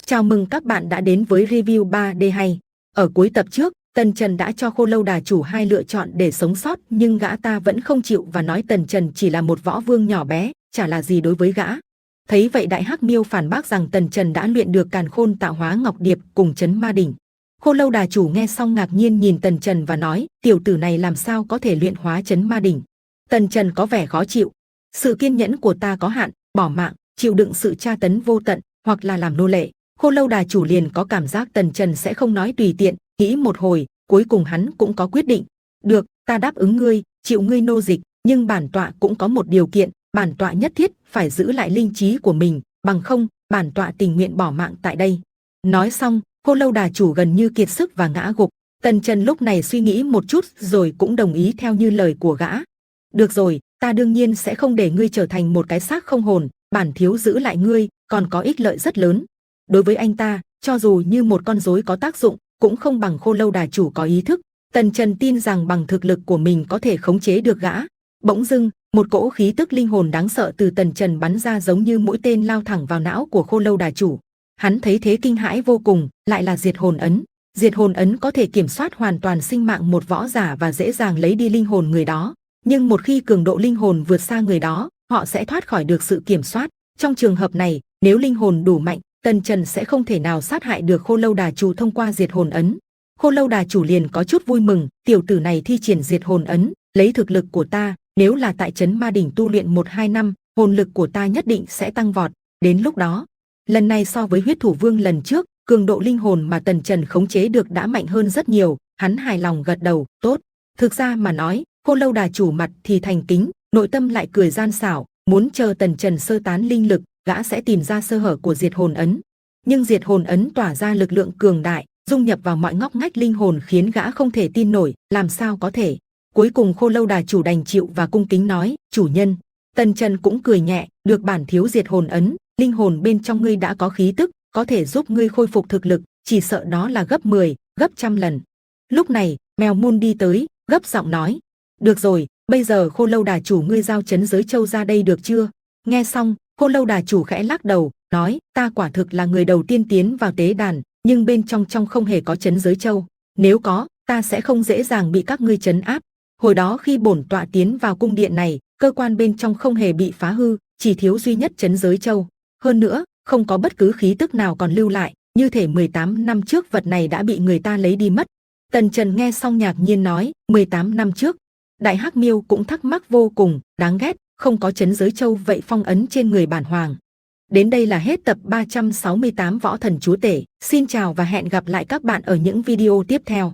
Chào mừng các bạn đã đến với review 3D hay. Ở cuối tập trước, Tần Trần đã cho Khô Lâu Đà chủ hai lựa chọn để sống sót, nhưng gã ta vẫn không chịu và nói Tần Trần chỉ là một võ vương nhỏ bé, chả là gì đối với gã. Thấy vậy Đại Hắc Miêu phản bác rằng Tần Trần đã luyện được Càn Khôn Tạo Hóa Ngọc Điệp cùng Chấn Ma Đỉnh. Khô Lâu Đà chủ nghe xong ngạc nhiên nhìn Tần Trần và nói, tiểu tử này làm sao có thể luyện hóa Chấn Ma Đỉnh. Tần Trần có vẻ khó chịu. Sự kiên nhẫn của ta có hạn, bỏ mạng, chịu đựng sự tra tấn vô tận, hoặc là làm nô lệ. Khô Lâu Đà chủ liền có cảm giác Tần Trần sẽ không nói tùy tiện, nghĩ một hồi, cuối cùng hắn cũng có quyết định. Được, ta đáp ứng ngươi, chịu ngươi nô dịch, nhưng bản tọa cũng có một điều kiện, bản tọa nhất thiết phải giữ lại linh trí của mình, bằng không, bản tọa tình nguyện bỏ mạng tại đây. Nói xong, Khô Lâu Đà chủ gần như kiệt sức và ngã gục. Tần Trần lúc này suy nghĩ một chút rồi cũng đồng ý theo như lời của gã. Được rồi, ta đương nhiên sẽ không để ngươi trở thành một cái xác không hồn, bản thiếu giữ lại ngươi, còn có ích lợi rất lớn. Đối với anh ta, cho dù như một con rối có tác dụng, cũng không bằng Khô Lâu Đà chủ có ý thức. Tần Trần tin rằng bằng thực lực của mình có thể khống chế được gã. Bỗng dưng, một cỗ khí tức linh hồn đáng sợ từ Tần Trần bắn ra giống như mũi tên lao thẳng vào não của Khô Lâu Đà chủ. Hắn thấy thế kinh hãi vô cùng, lại là diệt hồn ấn. Diệt hồn ấn có thể kiểm soát hoàn toàn sinh mạng một võ giả và dễ dàng lấy đi linh hồn người đó. Nhưng một khi cường độ linh hồn vượt xa người đó, họ sẽ thoát khỏi được sự kiểm soát. Trong trường hợp này, nếu linh hồn đủ mạnh, Tần Trần sẽ không thể nào sát hại được Khô Lâu Đà chủ thông qua diệt hồn ấn. Khô Lâu Đà chủ liền có chút vui mừng, tiểu tử này thi triển diệt hồn ấn, lấy thực lực của ta, nếu là tại Chấn Ma Đỉnh tu luyện 1-2 năm, hồn lực của ta nhất định sẽ tăng vọt. Đến lúc đó, lần này so với Huyết Thủ Vương lần trước, cường độ linh hồn mà Tần Trần khống chế được đã mạnh hơn rất nhiều. Hắn hài lòng gật đầu, tốt. Thực ra mà nói, Khô Lâu Đà chủ mặt thì thành kính, nội tâm lại cười gian xảo, muốn chờ Tần Trần sơ tán linh lực, gã sẽ tìm ra sơ hở của diệt hồn ấn. Nhưng diệt hồn ấn tỏa ra lực lượng cường đại, dung nhập vào mọi ngóc ngách linh hồn khiến gã không thể tin nổi, làm sao có thể. Cuối cùng Khô Lâu Đà chủ đành chịu và cung kính nói, chủ nhân. Tần Trần cũng cười nhẹ, được bản thiếu diệt hồn ấn, linh hồn bên trong ngươi đã có khí tức, có thể giúp ngươi khôi phục thực lực, chỉ sợ đó là gấp 10, gấp trăm lần. Lúc này, Mèo Mun đi tới, gấp giọng nói, được rồi, bây giờ Khô Lâu Đà chủ ngươi giao Chấn Giới Châu ra đây được chưa? Nghe xong, Khô Lâu Đà chủ khẽ lắc đầu, nói, ta quả thực là người đầu tiên tiến vào tế đàn, nhưng bên trong không hề có Chấn Giới Châu. Nếu có, ta sẽ không dễ dàng bị các ngươi trấn áp. Hồi đó khi bổn tọa tiến vào cung điện này, cơ quan bên trong không hề bị phá hư, chỉ thiếu duy nhất Chấn Giới Châu. Hơn nữa, không có bất cứ khí tức nào còn lưu lại, như thể 18 năm trước vật này đã bị người ta lấy đi mất. Tần Trần nghe xong ngạc nhiên nói, 18 năm trước. Đại Hắc Miêu cũng thắc mắc vô cùng, đáng ghét, không có Chấn Giới Châu vậy phong ấn trên người bản hoàng. Đến đây là hết tập 368 Võ Thần Chúa Tể. Xin chào và hẹn gặp lại các bạn ở những video tiếp theo.